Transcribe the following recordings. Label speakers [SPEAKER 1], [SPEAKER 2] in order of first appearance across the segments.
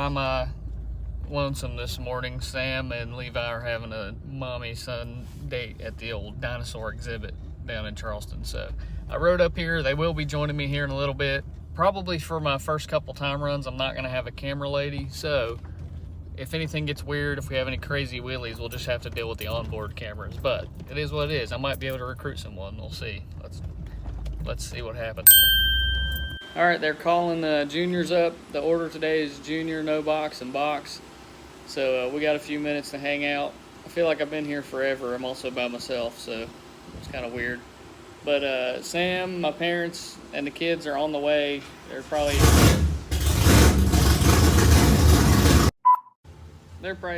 [SPEAKER 1] by my lonesome this morning. Sam and Levi are having a mommy-son date at the old dinosaur exhibit down in Charleston. So I rode up here. They will be joining me here in a little bit. Probably for my first couple time runs, I'm not going to have a camera lady. So if anything gets weird, if we have any crazy wheelies, we'll just have to deal with the onboard cameras. But it is what it is. I might be able to recruit someone. We'll see. Let's see what happens. All right, they're calling the juniors up. The order today is junior, no box, and box. So we got a few minutes to hang out. I feel like I've been here forever. I'm also by myself, so it's kind of weird. But Sam, my parents, and the kids are on the way. They're probably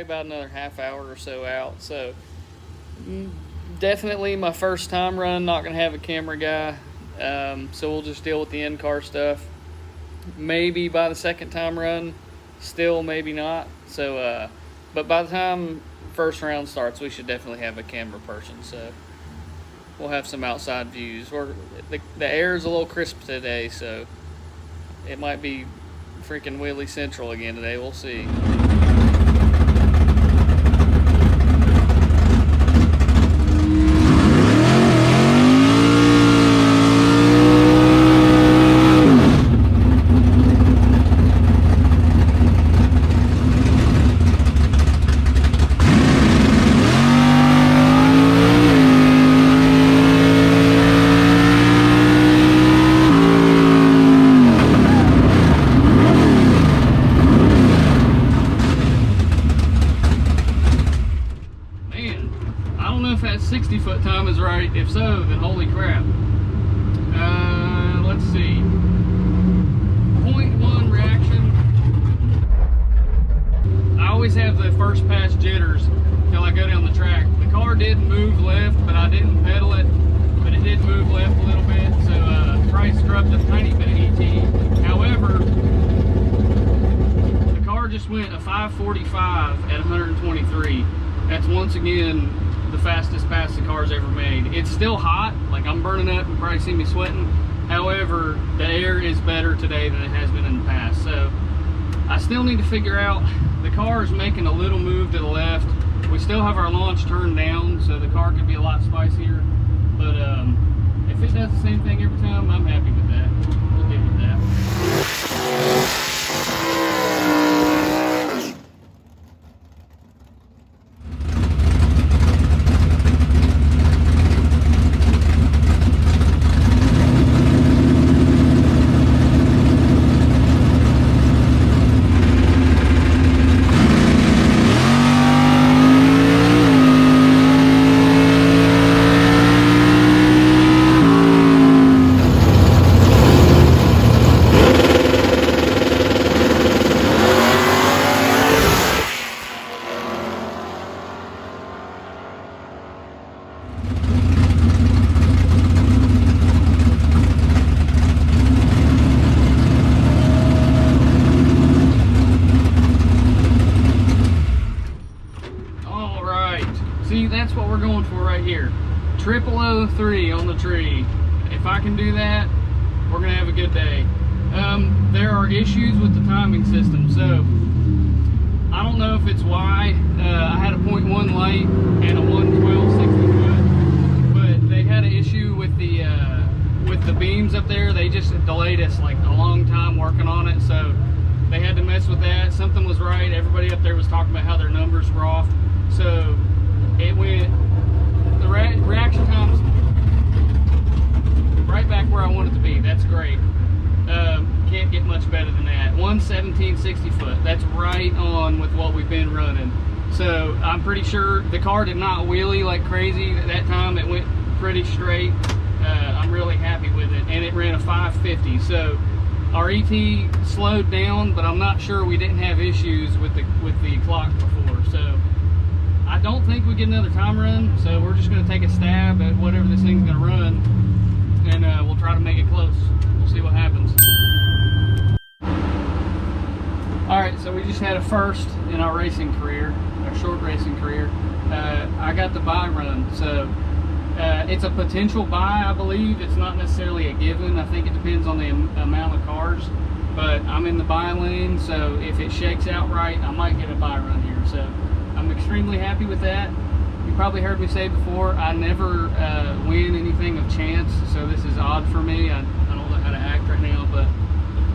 [SPEAKER 1] about another half hour or so out. So definitely my first time run, not gonna have a camera guy. So we'll just deal with the in-car stuff. Maybe by the second time run, still maybe not. So but by the time first round starts, we should definitely have a camera person. So we'll have some outside views. The air is a little crisp today, so it might be freaking wheelie central again today. We'll see. I don't know if that 60-foot time is right. If so, then holy crap. Let's see. 0.1 reaction. I always have the first pass jitters till I go down the track. The car did move left, but I didn't pedal it. But it did move left a little bit, so Price scrubbed a tiny bit of ET. However, the car just went a 545 at 123. That's once again the fastest pass the car's ever made. It's still hot, like I'm burning up, you probably see me sweating. However, the air is better today than it has been in the past. So I still need to figure out, the car is making a little move to the left. We still have our launch turned down, so the car could be a lot spicier. But if it does the same thing every time, I'm happy with that. We'll deal with that. See, that's what we're going for right here. 0003 on the tree. If I can do that, we're gonna have a good day. There are issues with the timing system, so I don't know if it's why. I had a 0.1 light and a 112 60 foot, but they had an issue with the beams up there. They just delayed us like a long time working on it, so they had to mess with that. Something was right. Everybody up there was talking about how their numbers were off, so it went, the reaction time's right back where I want it to be. That's great. Can't get much better than that. 117 60 foot. That's right on with what we've been running. So I'm pretty sure the car did not wheelie like crazy at that time. It went pretty straight. I'm really happy with it, and it ran a 550. So our ET slowed down, but I'm not sure we didn't have issues with the clock before. So I don't think we get another time run, so we're just going to take a stab at whatever this thing's going to run, and we'll try to make it close. We'll see what happens. Alright, so we just had a first in our racing career, our short racing career. I got the buy run, so it's a potential buy, I believe. It's not necessarily a given. I think it depends on the amount of cars. but I'm in the buy lane, so if it shakes out right, I might get a buy run here. So I'm extremely happy with that. You probably heard me say before, I never win anything of chance, so this is odd for me. I don't know how to act right now, but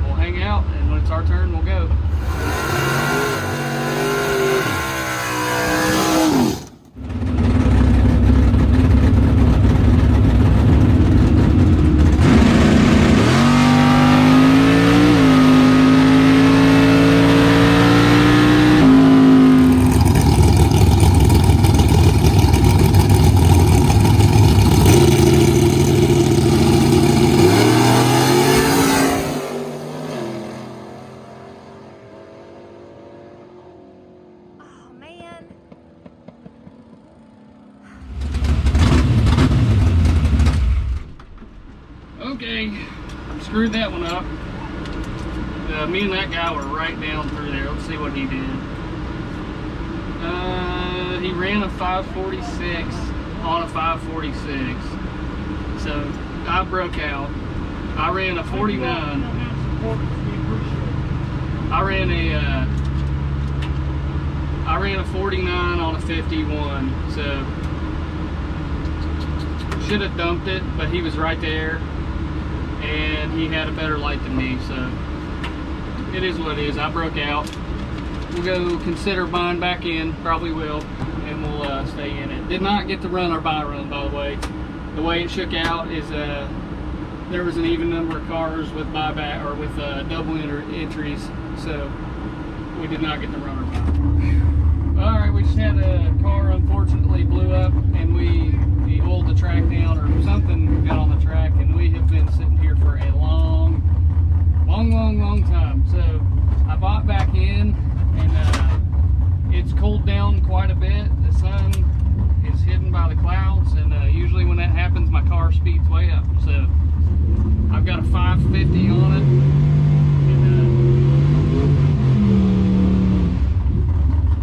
[SPEAKER 1] we'll hang out, and when it's our turn, we'll go. Okay, screwed that one up. Me and that guy were right down through there. Let's see what he did. He ran a 546 on a 546. So I broke out. I ran a 49. I ran a 49 on a 51. So should have dumped it, but he was right there. And he had a better light than me, so it is what it is. I broke out. We'll go consider buying back in, probably will, and we'll stay in it. Did not get to run our buy run, by the way. The way it shook out is there was an even number of cars with buyback or with double entries, so we did not get to run our buy run. All right, we just had a car unfortunately blew up, and we oiled the track down or something got on the track, and we have been sitting here for a long time. So I bought back in, and it's cooled down quite a bit. The sun is hidden by the clouds, and usually when that happens, my car speeds way up. So I've got a 550 on it,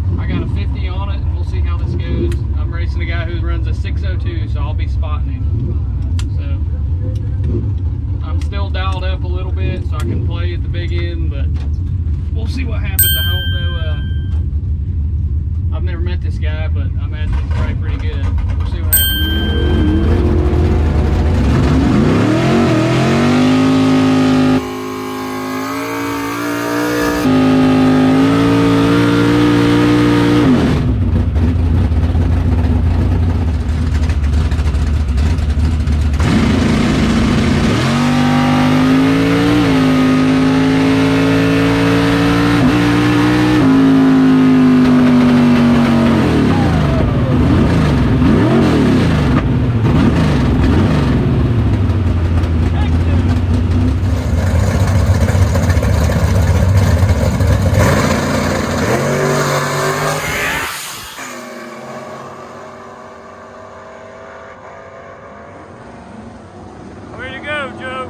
[SPEAKER 1] and I got a 50 on it, and we'll see how this goes. I'm racing a guy who runs a 602, so I'll be spotting him. So I'm still dialed up a little bit so I can play at the big end, but we'll see what happens. I don't know. I've never met this guy, but I imagine he's probably pretty good. We'll see what happens.
[SPEAKER 2] Way to go, Joe.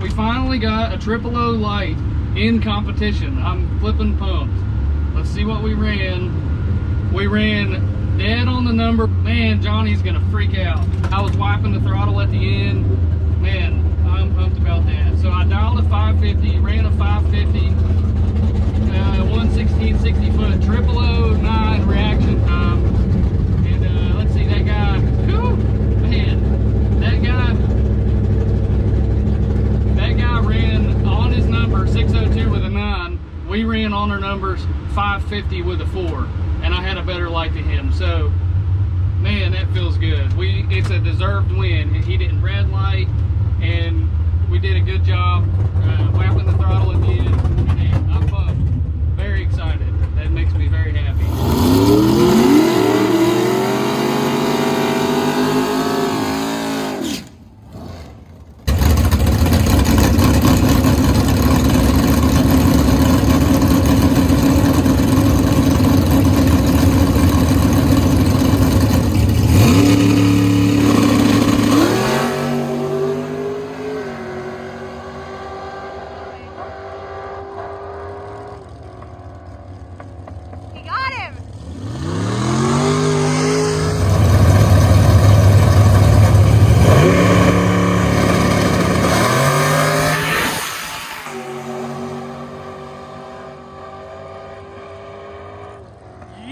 [SPEAKER 1] We finally got a 000 light in competition. I'm flipping pumped. Let's see what we ran. We ran dead on the number. Man, Johnny's gonna freak out. I was wiping the throttle at the end. Man, I'm pumped about that. So I dialed a 550, ran a 550, 11660 foot 0009 reaction time. And let's see, that guy, whew, man, that guy ran on his number 602 with a 9. We ran on our numbers 550 with a 4, and I had a better light than him. So man, that feels good. It's a deserved win. He didn't red light, and we did a good job whapping the throttle at the end. And I'm pumped. Very excited. That makes me very happy.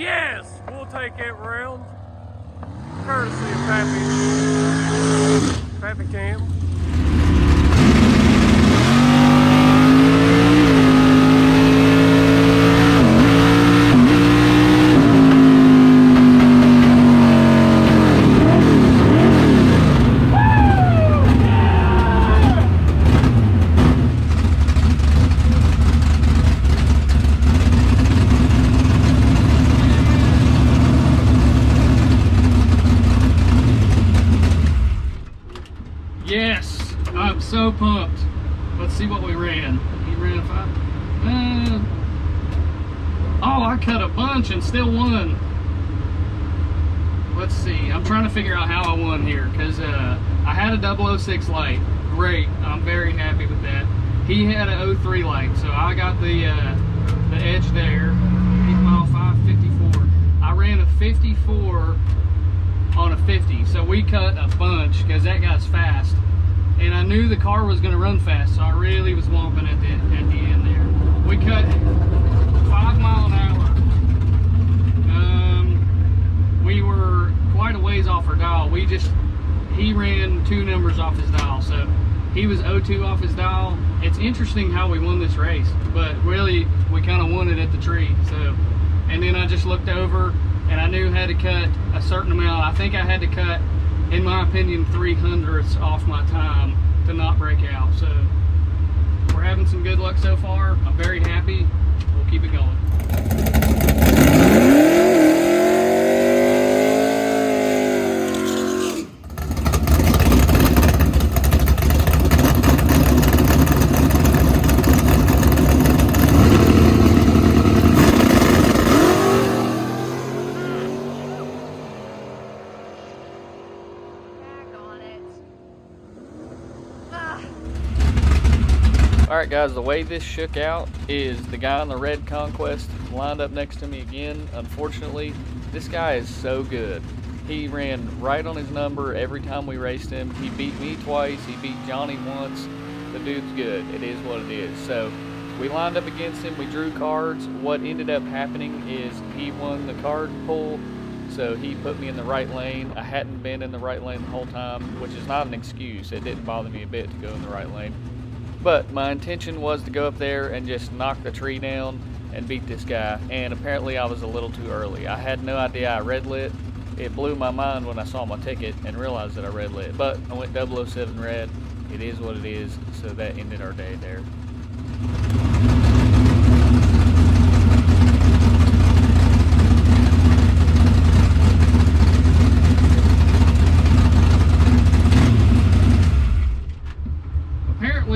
[SPEAKER 2] Yes, we'll take it round. Courtesy of Pappy Cam.
[SPEAKER 1] Yes, I'm so pumped. Let's see what we ran. He ran a 5. Oh, I cut a bunch and still won. Let's see. I'm trying to figure out how I won here because I had a 006 light. Great. I'm very happy with that. He had a 03 light, so I got the edge there. 8 mile 554. I ran a 54 on a 50, so we cut a bunch because that guy's fast, and I knew the car was going to run fast, so I really was womping at the end there. We cut 5 mile an hour. We were quite a ways off our dial. He ran 2 numbers off his dial, so he was 02 off his dial. It's interesting how we won this race, but really we kind of won it at the tree. So, and then I just looked over and I knew I had to cut a certain amount. I think I had to cut, in my opinion, 3/100ths off my time to not break out. So we're having some good luck so far. I'm very happy. We'll keep it going. Alright guys, the way this shook out is the guy in the red Conquest lined up next to me again. Unfortunately, this guy is so good. He ran right on his number every time we raced him. He beat me twice, he beat Johnny once. The dude's good. It is what it is. So we lined up against him, we drew cards. What ended up happening is he won the card pull, so he put me in the right lane. I hadn't been in the right lane the whole time, which is not an excuse. It didn't bother me a bit to go in the right lane. But my intention was to go up there and just knock the tree down and beat this guy, and apparently I was a little too early. I had no idea I red lit. It blew my mind when I saw my ticket and realized that I red lit, but I went 007 red. It is what it is, so that ended our day there.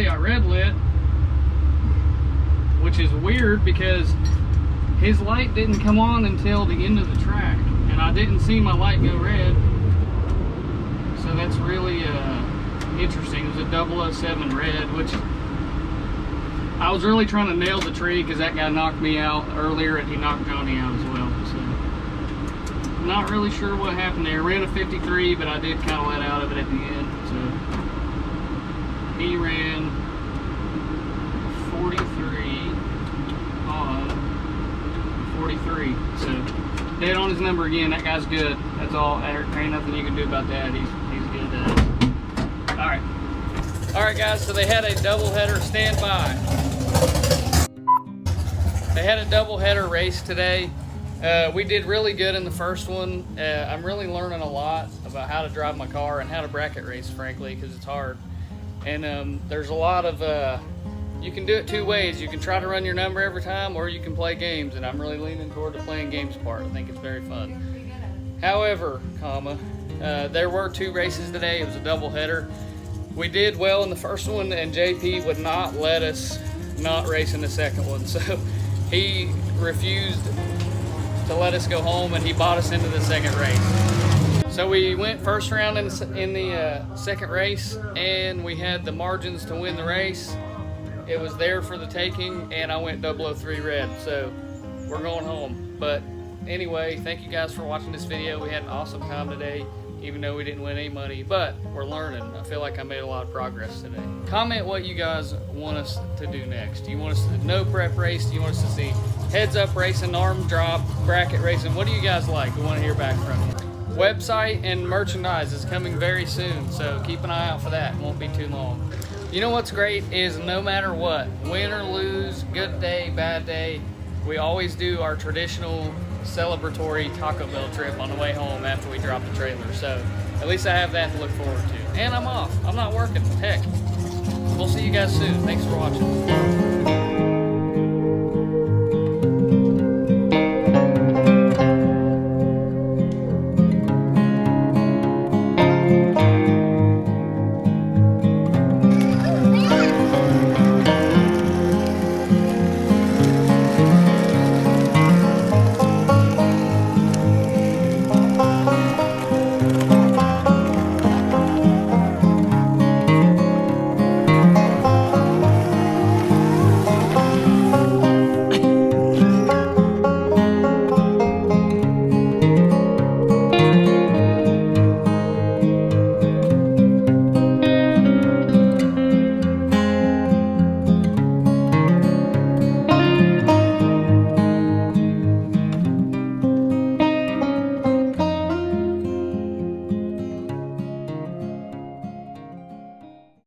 [SPEAKER 1] I red lit, which is weird because his light didn't come on until the end of the track, and I didn't see my light go red, so that's really interesting. It was a 007 red, which I was really trying to nail the tree because that guy knocked me out earlier and he knocked Johnny out as well, so I'm not really sure what happened there. I ran a 53, but I did kind of let out of it at the end. So he ran 43 on 43. So dead on his number again. That guy's good. That's all. There ain't nothing you can do about that. He's good at it. All right, guys. So they had a doubleheader. Stand by. They had a doubleheader race today. We did really good in the first one. I'm really learning a lot about how to drive my car and how to bracket race, frankly, because it's hard. And there's a lot of, you can do it 2 ways. You can try to run your number every time, or you can play games, and I'm really leaning toward the playing games part. I think it's very fun. However, there were 2 races today. It was a doubleheader. We did well in the first one, and JP would not let us not race in the second one. So he refused to let us go home, and he bought us into the second race. So we went first round in the second race, and we had the margins to win the race. It was there for the taking, and I went 003 red, so we're going home. But anyway, thank you guys for watching this video. We had an awesome time today, even though we didn't win any money, but we're learning. I feel like I made a lot of progress today. Comment what you guys want us to do next. Do you want us to no prep race? Do you want us to see heads up racing, arm drop, bracket racing. What do you guys like? We want to hear back from you. Website and merchandise is coming very soon, so keep an eye out for that. It won't be too long. You know what's great is no matter what, win or lose, good day, bad day, we always do our traditional celebratory Taco Bell trip on the way home after we drop the trailer. So at least I have that to look forward to. And I'm off. I'm not working. Heck. We'll see you guys soon. Thanks for watching.